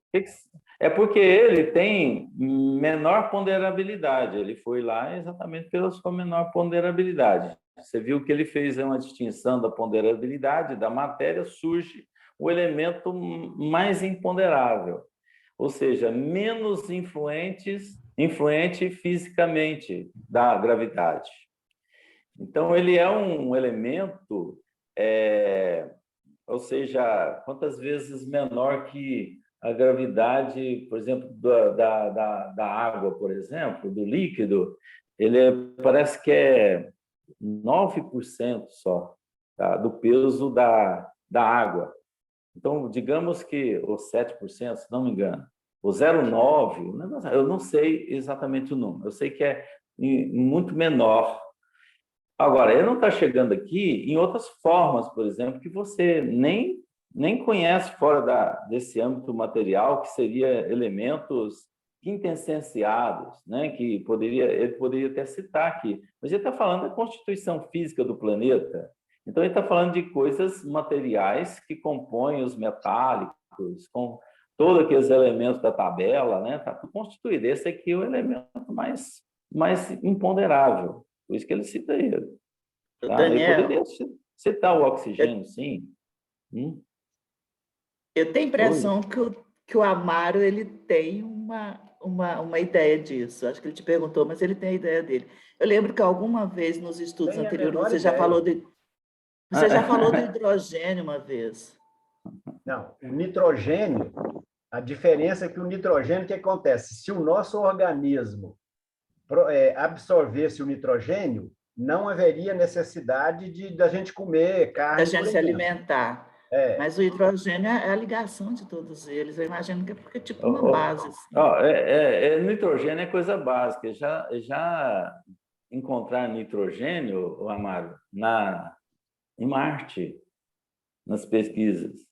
B: É porque ele tem menor ponderabilidade. Ele foi lá exatamente pela sua menor ponderabilidade. Você viu que ele fez uma distinção da ponderabilidade da matéria, surge o elemento mais imponderável, ou seja, menos influente fisicamente da gravidade. Então, ele é um elemento, ou seja, quantas vezes menor que a gravidade, por exemplo, da água, por exemplo, do líquido, parece que é 9% só, tá, do peso da água. Então, digamos que, ou 7%, se não me engano, o 0,9%, eu não sei exatamente o número, eu sei que é muito menor. Agora, ele não está chegando aqui em outras formas, por exemplo, que você nem conhece fora desse âmbito material, que seria elementos quintessenciados, né? Que ele poderia até citar aqui. Mas ele está falando da constituição física do planeta. Então, ele está falando de coisas materiais que compõem os metálicos, com todos aqueles elementos da tabela, né? Está tudo constituído. Esse aqui é o elemento mais imponderável. Por isso que ele cita ele. Tá? Ele poderia citar o oxigênio, sim.
D: Eu tenho a impressão que o Amaro ele tem uma ideia disso. Acho que ele te perguntou, mas ele tem a ideia dele. Eu lembro que alguma vez nos estudos anteriores você já falou do hidrogênio uma vez.
G: Não, o nitrogênio, a diferença é que o nitrogênio, o que acontece? Se o nosso organismo absorvesse o nitrogênio, não haveria necessidade da gente comer carne.
D: Da gente se alimentar. Mas o hidrogênio é a ligação de todos eles. Eu imagino que é porque é tipo uma base. Assim.
B: Nitrogênio é coisa básica. Já encontrar nitrogênio, Amaro, em Marte, nas pesquisas.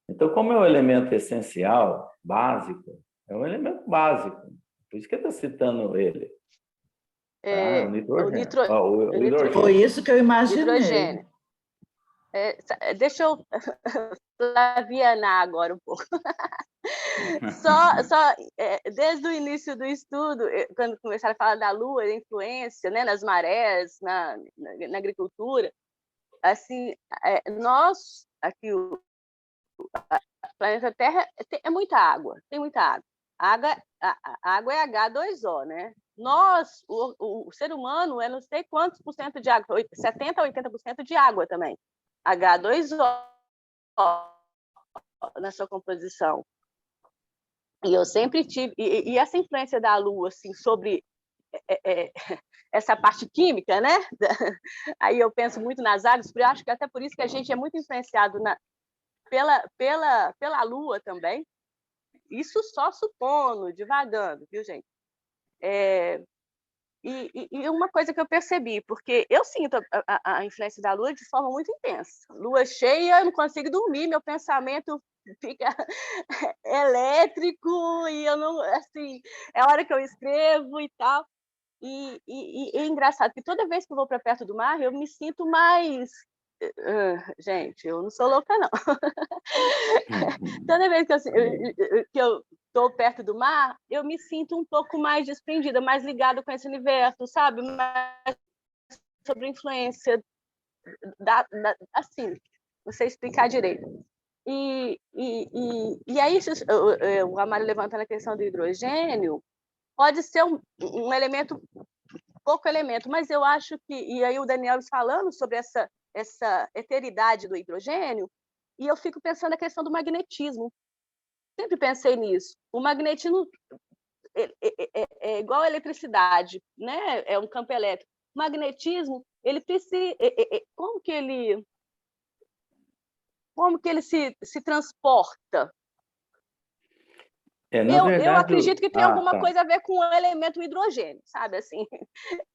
B: Então, como é um elemento essencial, básico, é um elemento básico. Por isso que ele está citando ele. O nitrogênio.
D: Foi isso que eu imaginei.
F: Hidrogênio. Deixa eu flavianar agora um pouco. Desde o início do estudo, quando começaram a falar da Lua, da influência, né, nas marés, na agricultura, assim, nós aqui o planeta Terra é muita água, tem muita água. A água é H2O, né? Nós, o ser humano, não sei quantos por cento de água, 70% a 80% de água também. H2O na sua composição. E eu sempre tive... E essa influência da Lua, assim, sobre essa parte química, né? Aí eu penso muito nas águas, porque eu acho que até por isso que a gente é muito influenciado pela Lua também. Isso só supondo, divagando, viu, gente? E uma coisa que eu percebi, porque eu sinto a influência da Lua de forma muito intensa. Lua cheia, eu não consigo dormir, meu pensamento fica elétrico e eu não, assim, é a hora que eu escrevo e tal. E é engraçado, porque toda vez que eu vou para perto do mar, eu me sinto mais... gente, eu não sou louca, não. Toda vez que eu estou perto do mar, eu me sinto um pouco mais desprendida, mais ligada com esse universo, sabe? Mais sobre a influência assim, não sei explicar direito. E aí, o Amaro levantando a questão do hidrogênio, pode ser um elemento, pouco elemento, mas eu acho que, e aí o Daniel falando sobre essa eteridade do hidrogênio, e eu fico pensando na questão do magnetismo. Sempre pensei nisso. O magnetismo é igual a eletricidade, né? É um campo elétrico. O magnetismo, ele precisa... Como que ele se transporta? Eu acredito que tem alguma coisa a ver com o elemento hidrogênio, sabe, assim,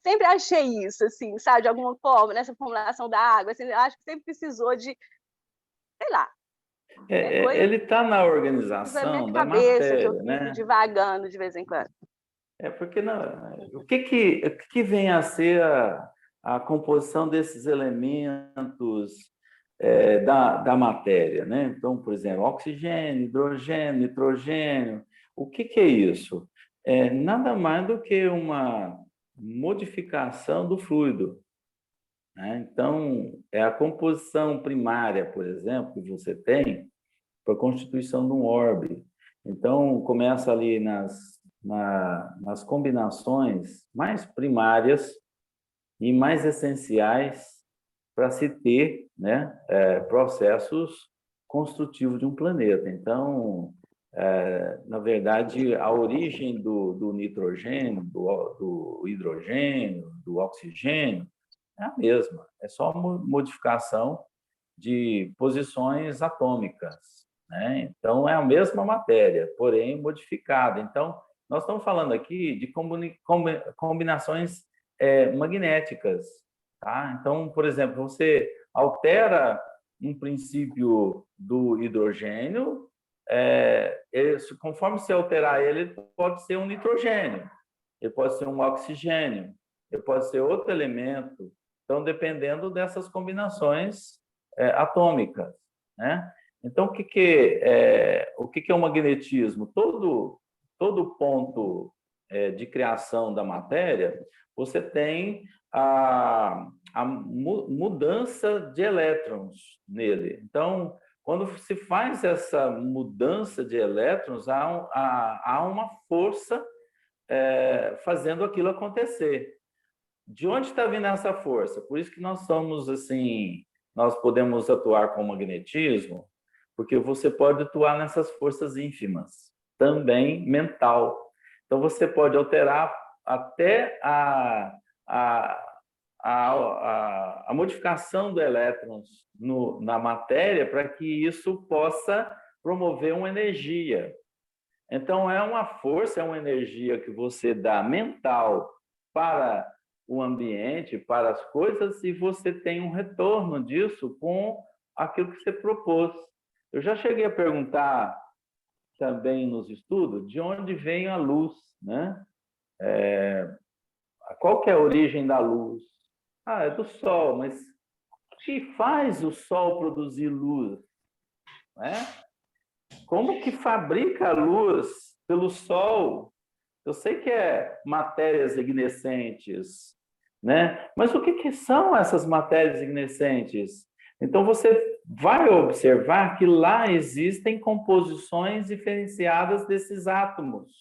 F: sempre achei isso, assim, sabe, de alguma forma, nessa formulação da água, assim, eu acho que sempre precisou de, sei lá.
B: Ele está na organização da matéria,
F: que eu
B: né?
F: fico divagando de vez em quando.
B: Porque o que vem a ser a composição desses elementos da matéria, né? Então, por exemplo, oxigênio, hidrogênio, nitrogênio. O que é isso? Nada mais do que uma modificação do fluido, né? Então, é a composição primária, por exemplo, que você tem para a constituição de um orbe. Então, começa ali nas combinações mais primárias e mais essenciais para se ter, né, processos construtivos de um planeta. Então, na verdade, a origem do nitrogênio, do hidrogênio, do oxigênio é a mesma, é só uma modificação de posições atômicas, né? Então, é a mesma matéria, porém modificada. Então, nós estamos falando aqui de combinações magnéticas, tá? Então, por exemplo, você altera um princípio do hidrogênio, conforme você alterar ele pode ser um nitrogênio, ele pode ser um oxigênio, ele pode ser outro elemento. Então, dependendo dessas combinações atômicas, né? Então, o que é o magnetismo? Todo ponto de criação da matéria, você tem a mudança de elétrons nele. Então, quando se faz essa mudança de elétrons, há uma força fazendo aquilo acontecer. De onde está vindo essa força? Por isso que nós somos assim, nós podemos atuar com o magnetismo, porque você pode atuar nessas forças ínfimas, também mental. Então, você pode alterar até a modificação do elétrons na matéria para que isso possa promover uma energia. Então, é uma força, é uma energia que você dá mental para o ambiente, para as coisas, e você tem um retorno disso com aquilo que você propôs. Eu já cheguei a perguntar também nos estudos de onde vem a luz, né? Qual que é a origem da luz? É do Sol, mas o que faz o Sol produzir luz? Né? Como que fabrica a luz pelo Sol? Eu sei que é matérias ignescentes, né? Mas o que são essas matérias ignescentes? Então, você vai observar que lá existem composições diferenciadas desses átomos.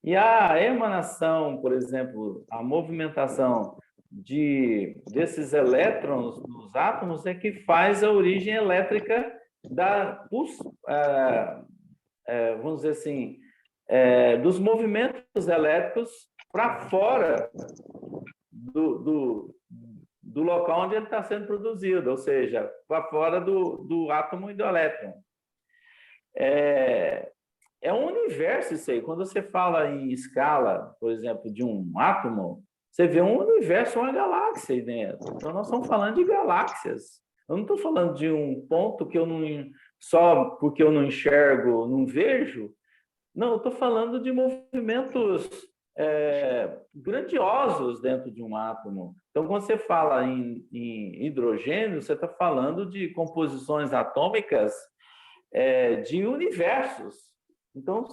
B: E a emanação, por exemplo, a movimentação desses elétrons nos átomos é que faz a origem elétrica vamos dizer assim, dos movimentos elétricos para fora do local onde ele está sendo produzido, ou seja, para fora do átomo e do elétron. É um universo isso aí. Quando você fala em escala, por exemplo, de um átomo, você vê um universo, uma galáxia aí dentro. Então, nós estamos falando de galáxias. Eu não estou falando de um ponto que eu não... Só porque eu não enxergo, não vejo. Não, eu estou falando de movimentos grandiosos dentro de um átomo. Então, quando você fala em hidrogênio, você está falando de composições atômicas de universos. Então,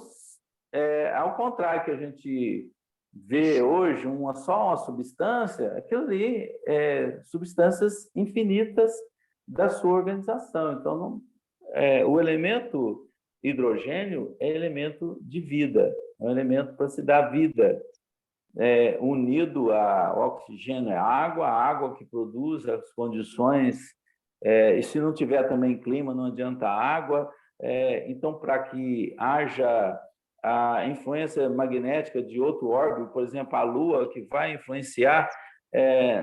B: ao contrário que a gente vê hoje só uma substância, aquilo ali é substâncias infinitas da sua organização. Então, o elemento hidrogênio é elemento de vida, é um elemento para se dar vida, unido ao oxigênio é a água que produz as condições, e se não tiver também clima, não adianta a água. Então, para que haja a influência magnética de outro órgão, por exemplo, a Lua, que vai influenciar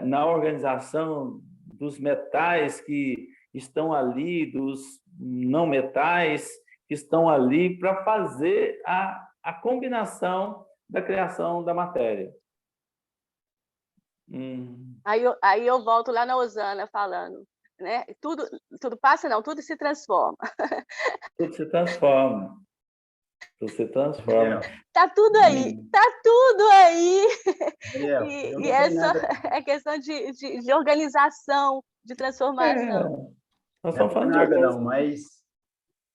B: na organização dos metais que estão ali, dos não metais, que estão ali para fazer a combinação da criação da matéria.
F: Aí eu volto lá na Osana falando, né? Tudo passa, não, tudo se transforma.
B: Tudo se transforma. Tudo se transforma.
F: Tá tudo aí, tá tudo aí.
G: Daniel,
F: E essa é questão de organização, de transformação.
B: Nós
G: não
B: estamos
G: é
B: falando de
G: nada, não,
B: organização.
G: mas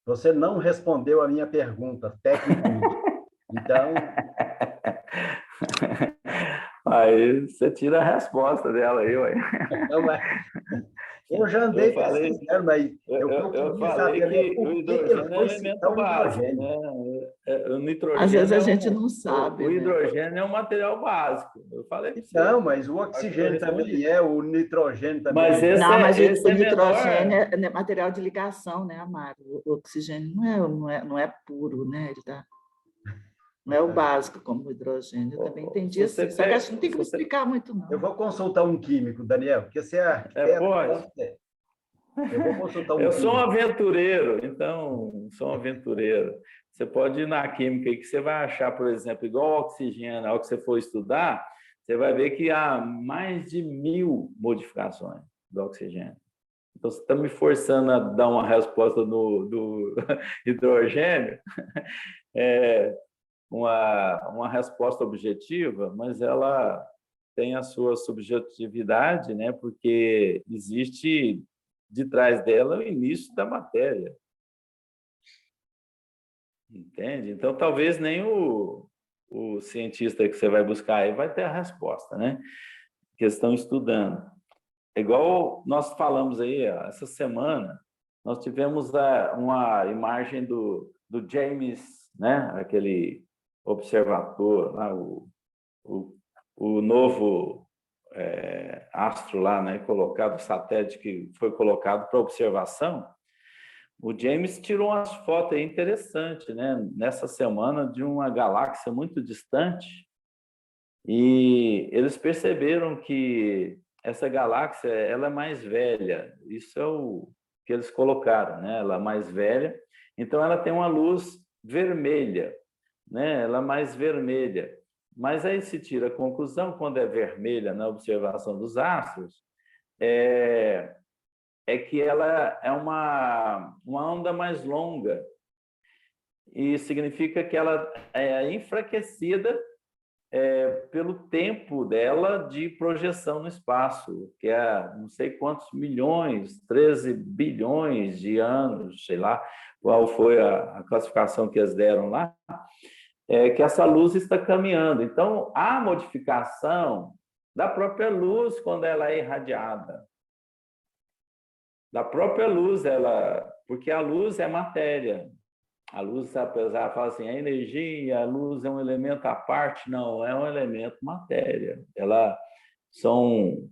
G: você não respondeu a minha pergunta, tecnicamente. Então,
B: Aí você tira a resposta dela aí, ué.
G: não é. Eu já andei
B: Eu falei,
G: pesquisando, mas
B: eu
G: queria
B: falei
G: saber
B: que
G: por
B: o
G: que
B: hidrogênio
G: ele
B: é um
G: foi
B: elemento
G: citar o
B: básico,
G: hidrogênio.
B: né? O nitrogênio
H: Às vezes a gente não
B: o
H: sabe, né?
B: hidrogênio é um material básico. Eu falei para você.
G: Não, mas o oxigênio
B: Eu respondi.
G: também é, o nitrogênio também
B: Mas
G: é.
H: Não, mas
B: esse
H: o
B: é
H: nitrogênio
B: menor.
H: é material de ligação, né, Amaro? O oxigênio não é puro, né? Não é o básico como o hidrogênio. Eu também entendi assim. Só que acho que não tem que me explicar muito, não.
G: Eu vou consultar um químico, Daniel, porque você é
B: Pode.
G: Eu vou consultar um
B: Eu sou um
G: químico.
B: aventureiro, então, sou um aventureiro. Você pode ir na química aí que você vai achar, por exemplo, igual o oxigênio, ao que você for estudar, você vai ver que há mais de 1000 modificações do oxigênio. Então, você está me forçando a dar uma resposta do hidrogênio, uma resposta objetiva, mas ela tem a sua subjetividade, né? Porque existe de trás dela o início da matéria. Entende? Então, talvez nem o cientista que você vai buscar aí vai ter a resposta, né? Que estão estudando. Igual nós falamos aí, essa semana, nós tivemos uma imagem do James, né? Aquele observador, lá, o novo astro lá, né? Colocado, o satélite que foi colocado para observação. O James tirou umas fotos aí interessantes, né? Nessa semana, de uma galáxia muito distante, e eles perceberam que essa galáxia ela é mais velha. Isso é o que eles colocaram, né? Ela é mais velha, então ela tem uma luz vermelha, né? Ela é mais vermelha. Mas aí se tira a conclusão, quando é vermelha na observação dos astros, é que ela é uma onda mais longa, e significa que ela é enfraquecida pelo tempo dela de projeção no espaço, que é não sei quantos milhões, 13 bilhões de anos, sei lá qual foi a classificação que eles deram lá, que essa luz está caminhando. Então, há modificação da própria luz quando ela é irradiada. Da própria luz, porque a luz é matéria. A luz, apesar de falar assim, a energia, a luz é um elemento à parte, não, é um elemento matéria. Ela são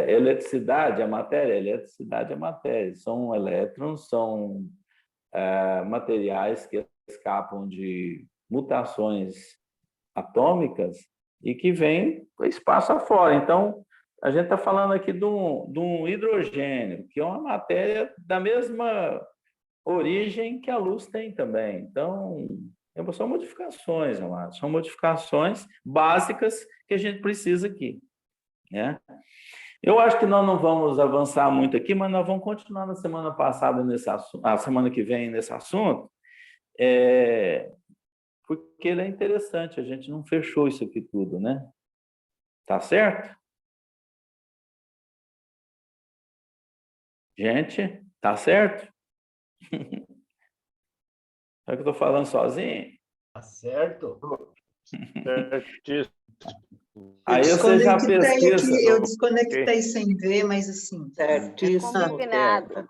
B: eletricidade é matéria, eletricidade é matéria. São elétrons, são materiais que escapam de mutações atômicas e que vêm para o espaço afora. Então, a gente está falando aqui de um hidrogênio, que é uma matéria da mesma origem que a luz tem também. Então, são modificações, amados, são modificações básicas que a gente precisa aqui, né? Eu acho que nós não vamos avançar muito aqui, mas nós vamos continuar na semana passada nesse assunto, a semana que vem nesse assunto, porque ele é interessante, a gente não fechou isso aqui tudo, né? Tá certo? Gente, tá certo? Será que eu estou falando sozinho?
G: Tá certo?
B: Aí você já pesquisa.
E: Eu desconectei sem ver, mas assim.
H: Certíssimo.
F: Combinado.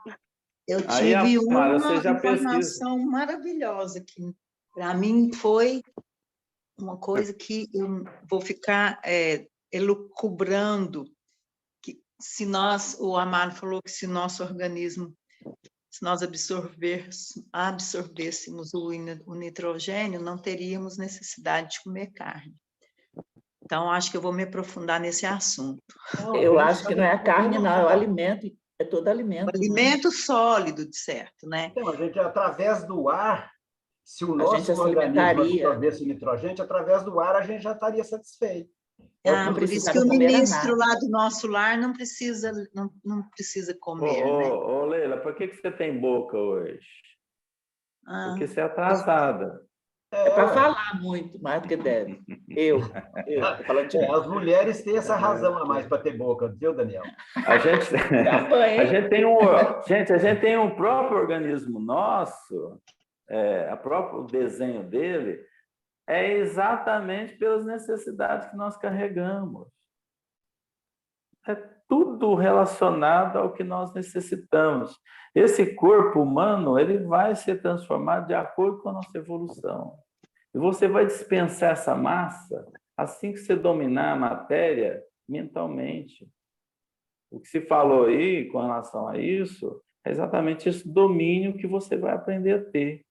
E: Eu
B: Aí,
E: tive
B: Amara,
E: uma
B: você já
E: informação maravilhosa que, para mim, foi uma coisa que eu vou ficar elucubrando. Que se o Amaro falou que se nosso organismo, se nós absorvêssemos o nitrogênio, não teríamos necessidade de comer carne. Então, acho que eu vou me aprofundar nesse assunto.
H: Eu acho que não é a carne, não, é o alimento É todo alimento.
E: O alimento sólido, de certo, né?
G: Então, a gente, através do ar, se o
H: A
G: nosso
H: gente já se
G: organismo
H: alimentaria.
G: absorvesse nitrogênio, através do ar a gente já estaria satisfeito.
E: Ah,
H: não
E: por isso
H: precisava
E: que o
H: comer
E: ministro
H: nada.
E: lá do nosso lar não precisa comer, né?
B: Ô, Leila, por que você tem boca hoje?
E: Ah,
B: Porque você é atrasada.
H: É para falar muito, mais do que deve. Eu tô falando de mim.
G: As mulheres têm essa razão a mais para ter boca, viu, Daniel?
B: A gente,
H: Também.
B: a gente tem um próprio organismo nosso, o próprio desenho dele é exatamente pelas necessidades que nós carregamos. É tudo relacionado ao que nós necessitamos. Esse corpo humano, ele vai ser transformado de acordo com a nossa evolução. E você vai dispensar essa massa assim que você dominar a matéria mentalmente. O que se falou aí com relação a isso é exatamente esse domínio que você vai aprender a ter,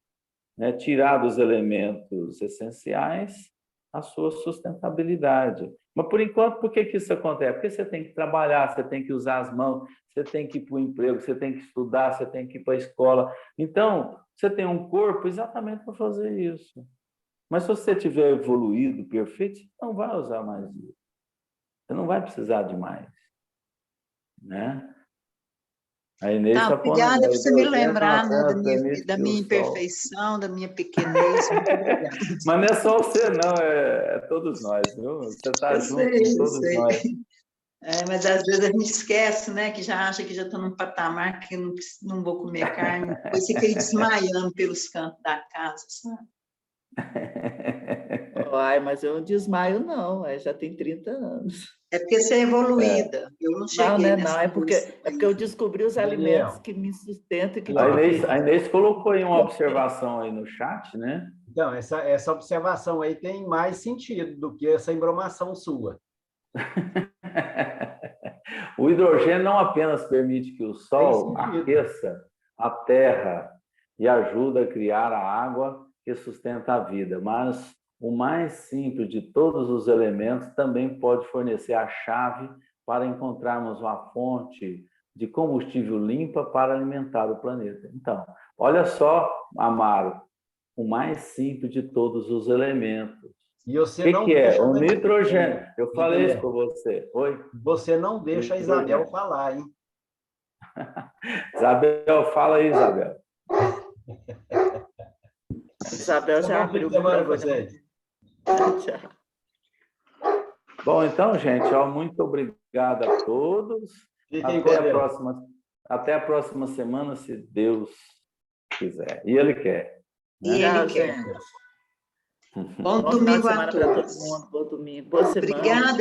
B: né? Tirar dos elementos essenciais a sua sustentabilidade. Mas, por enquanto, por que isso acontece? Porque você tem que trabalhar, você tem que usar as mãos, você tem que ir para o emprego, você tem que estudar, você tem que ir para a escola. Então, você tem um corpo exatamente para fazer isso. Mas se você tiver evoluído, perfeito, você não vai usar mais isso. Você não vai precisar de mais. Né? A Inês está
E: obrigada por você me lembrar, né, da minha
B: imperfeição,
E: imperfeição, da minha pequenez. Muito obrigada.
B: Mas não é só você, não, é todos nós, viu? Você está junto com todos nós.
E: Mas às vezes a gente esquece, né, que já acha que já estou num patamar que não vou comer carne, depois fica aí desmaiando pelos cantos da casa, sabe?
H: Ai, mas eu não desmaio, não. Já tem 30 anos.
E: É porque você é evoluída. Eu não cheguei
H: não. É porque eu descobri os alimentos que me sustentam. Que
B: a Inês colocou aí uma observação aí no chat, né?
G: Então, essa observação aí tem mais sentido do que essa embromação sua.
B: O hidrogênio não apenas permite que o Sol aqueça a Terra e ajuda a criar a água que sustenta a vida, mas o mais simples de todos os elementos também pode fornecer a chave para encontrarmos uma fonte de combustível limpa para alimentar o planeta. Então, olha só, Amaro, o mais simples de todos os elementos.
G: E você
B: o que é? O nitrogênio. Eu falei isso para você. Oi?
G: Você não deixa a Isabel falar, hein?
B: Isabel, fala aí, Isabel.
H: Isabel já abriu o
G: microfone.
H: Tchau.
B: Bom, então, gente, muito obrigado a todos. Até a próxima semana, se Deus quiser. E Ele quer.
E: Né? E Ele quer. Bom domingo a todos.
H: Bom domingo. Boa semana.
E: Obrigada.